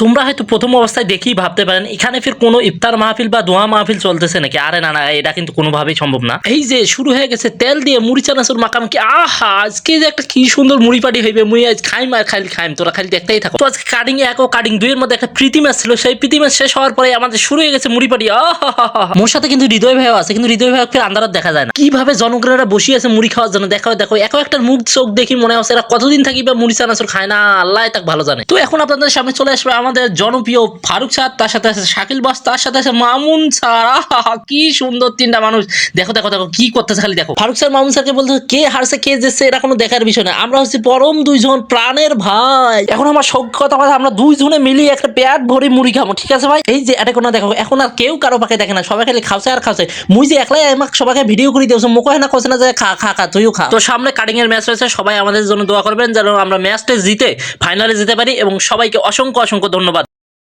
তোমরা হয়তো প্রথম অবস্থায় দেখেই ভাবতে পারেন এখানে ফির কোনো ইফতার মাহফিল বা দোয়া মাহফিল চলতেছে নাকি। আরে না না, এটা কিন্তু কোনোভাবেই সম্ভব না। এই যে শুরু হয়ে গেছে তেল দিয়ে মুড়ি চানাচুর মাখামাখি। আহা, আজকে যে একটা কি সুন্দর মুড়ি পাটি হইবে, মুই আজ খাইম আর খালি খাইম, তোরা খালি দেখতেই থাকো। তো আজকে কাটিং এ এক ও কাটিং দুইয়ের মধ্যে একটা প্রীতি ম্যাচ ছিল, সেই প্রীতি ম্যাচ শেষ হওয়ার পরে আমাদের শুরু হয়ে গেছে মুড়ি পাটি। আহা, মোর সাথে কিন্তু হৃদয় ভাইও আছে, কিন্তু হৃদয় ভাই ফির আন্দারাত দেখা যায় না। কিভাবে জনগণেরা বসে আছে মুড়ি খাওয়ার জন্য, দেখো দেখো এক একটা মুখ চোখ দেখি মনে হচ্ছে এরা কতদিন থাকি বা মুড়ি চানাচুর খায় না, আল্লাহ তাক ভালো জানে। তো এখন আপনাদের সামনে চলে আসবে আমাদের জনপ্রিয় ফারুক স্যার, তার সাথে আছে শাকিল বস, তার সাথে আছে মামুন স্যার। আহা, কি সুন্দর তিনটা মানুষ। দেখো দেখো দেখো কি করতেছে, খালি দেখো। ফারুক স্যার মামুন স্যারকে বলতে কে হারছে কে জিতছে এটা কোনো দেখার বিষয় না, আমরা হচ্ছে পরম দুইজন প্রাণের ভাই। এখন আমার সৌখ্য কথা আমরা দুইজনে মিলিয়ে একটা পেট ভরি মুড়ি খাবো, ঠিক আছে ভাই? এই যে এটা কোনো দেখো, এখন আর কেউ কারো পাকে দেখে না, সবাই খালি খাওয়াছে আর খাওয়াছে। মুই যে একলাই আমাকে সবাইকে ভিডিও করে দিয়েছে, মুখো হয় না কোসে না যে খা খা খা তুইও খা। তো সামনে কাটিং এর ম্যাচ রয়েছে, সবাই আমাদের জন্য দোয়া করবেন যেন আমরা ম্যাচটা জিতে ফাইনালে যেতে পারি, এবং সবাইকে অসংখ্য অসংখ্য ধন্যবাদ।